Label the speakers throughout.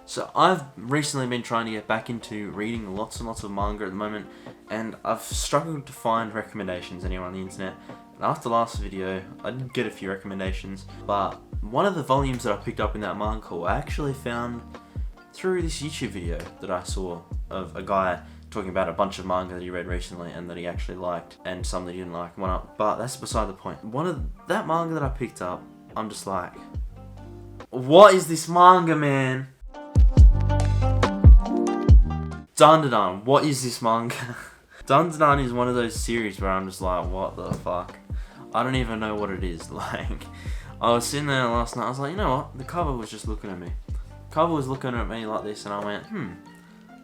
Speaker 1: So I've recently been trying to get back into reading lots and lots of manga at the moment, and I've struggled to find recommendations anywhere on the internet. And after the last video, I did get a few recommendations, but one of the volumes that I picked up in that manga haul I actually found through this YouTube video that I saw of a guy talking about a bunch of manga that he read recently and that he actually liked, and some that he didn't like. But that's beside the point. One of that manga that I picked up, I'm just like, what is this manga, man? Dandadan, what is this manga? Dandadan is one of those series where I'm just like, what the fuck? I don't even know what it is. Like, I was sitting there last night, I was like, you know what? The cover was just looking at me. The cover was looking at me like this, and I went,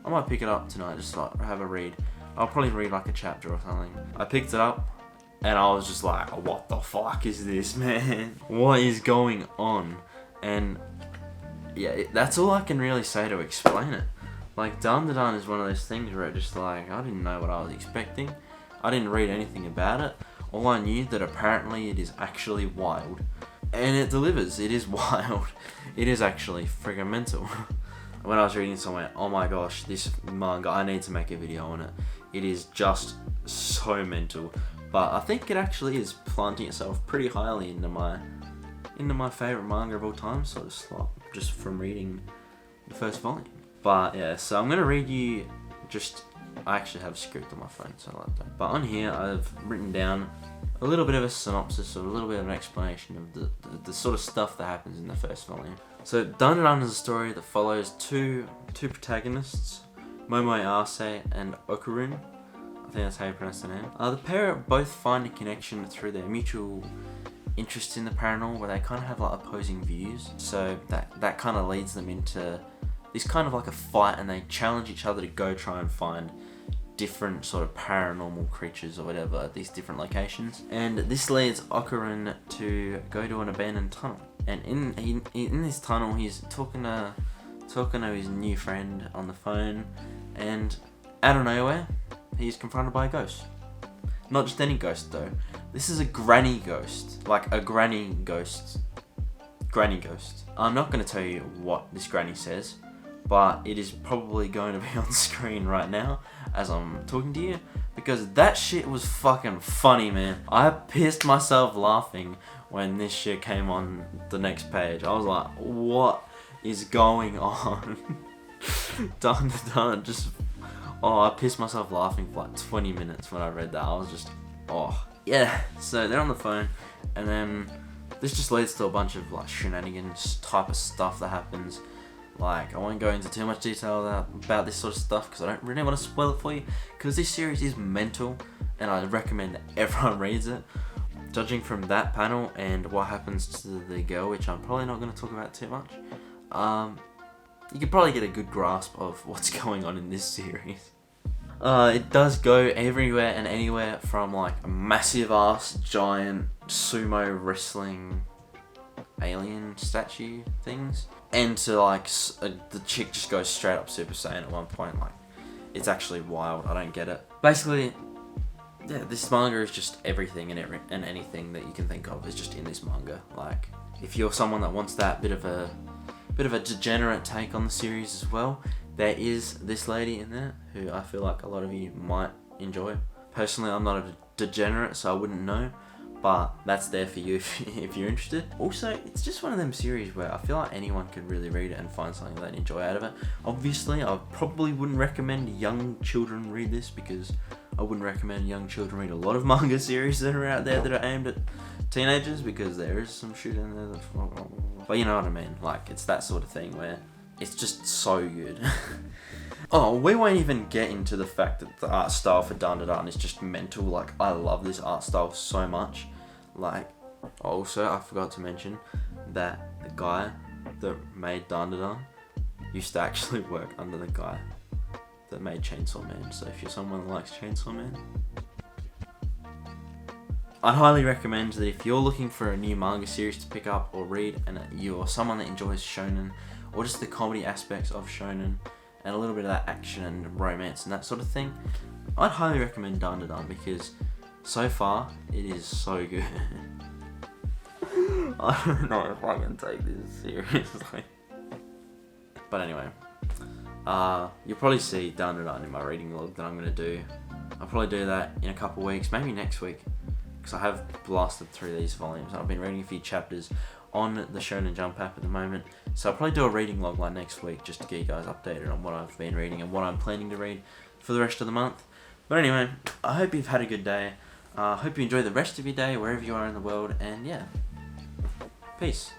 Speaker 1: I might pick it up tonight, just like have a read. I'll probably read like a chapter or something. I picked it up, and I was just like, what the fuck is this, man? What is going on? And yeah, that's all I can really say to explain it. Like, Dandadan is one of those things where it just like, I didn't know what I was expecting. I didn't read anything about it. All I knew that apparently it is actually wild. And it delivers. It is wild. It is actually friggin' mental. When I was reading this, I went, oh my gosh, this manga, I need to make a video on it. It is just so mental. But I think it actually is planting itself pretty highly into my favourite manga of all time, so just from reading the first volume. But yeah, so I'm going to read you I actually have a script on my phone, so I like that. But on here, I've written down a little bit of a synopsis or a little bit of an explanation of the sort of stuff that happens in the first volume. So Dandadan is a story that follows two protagonists, Momoe Arase and Okurun. I think that's how you pronounce the name. The pair both find a connection through their mutual interest in the paranormal, where they kind of have like opposing views. So that kind of leads them into this kind of like a fight, and they challenge each other to go try and find different sort of paranormal creatures or whatever at these different locations. And this leads Okurun to go to an abandoned tunnel. And in this tunnel, he's talking to his new friend on the phone, and out of nowhere, he's confronted by a ghost. Not just any ghost though. This is a granny ghost. Like a granny ghost. Granny ghost. I'm not going to tell you what this granny says, but it is probably going to be on screen right now as I'm talking to you, because that shit was fucking funny, man. I pissed myself laughing when this shit came on the next page. I was like, what is going on? Dun. I pissed myself laughing for like 20 minutes when I read that. I was just, yeah. So they're on the phone, and then this just leads to a bunch of like shenanigans type of stuff that happens. Like, I won't go into too much detail about this sort of stuff because I don't really want to spoil it for you, because this series is mental and I recommend that everyone reads it. Judging from that panel and what happens to the girl, which I'm probably not going to talk about too much, you can probably get a good grasp of what's going on in this series. It does go everywhere and anywhere from like a massive ass giant sumo wrestling alien statue things, and to like the chick just goes straight up Super Saiyan at one point. Like, it's actually wild. I don't get it. Basically, yeah, this manga is just everything and anything that you can think of is just in this manga. Like, if you're someone that wants that bit of a degenerate take on the series as well, there is this lady in there who I feel like a lot of you might enjoy. Personally, I'm not a degenerate, so I wouldn't know, but that's there for you if you're interested. Also, it's just one of them series where I feel like anyone could really read it and find something they'd enjoy out of it. Obviously, I probably wouldn't recommend young children read this, because I wouldn't recommend young children read a lot of manga series that are out there that are aimed at teenagers, because there is some shit in there that's... But you know what I mean? Like, it's that sort of thing where it's just so good. We won't even get into the fact that the art style for Dandadan is just mental. Like, I love this art style so much. Like, also, I forgot to mention that the guy that made Dandadan used to actually work under the guy that made Chainsaw Man. So if you're someone that likes Chainsaw Man, I'd highly recommend that if you're looking for a new manga series to pick up or read, and you're someone that enjoys shonen, or just the comedy aspects of shonen, and a little bit of that action and romance and that sort of thing, I'd highly recommend Dandadan, because so far it is so good. I don't know if I can take this seriously. But anyway, you'll probably see Dandadan in my reading log that I'm going to do. I'll probably do that in a couple weeks, maybe next week, because I have blasted through these volumes. I've been reading a few chapters on the Shonen Jump app at the moment, so I'll probably do a reading log like next week just to get you guys updated on what I've been reading and what I'm planning to read for the rest of the month. But anyway, I hope you've had a good day. I hope you enjoy the rest of your day wherever you are in the world, and yeah, peace.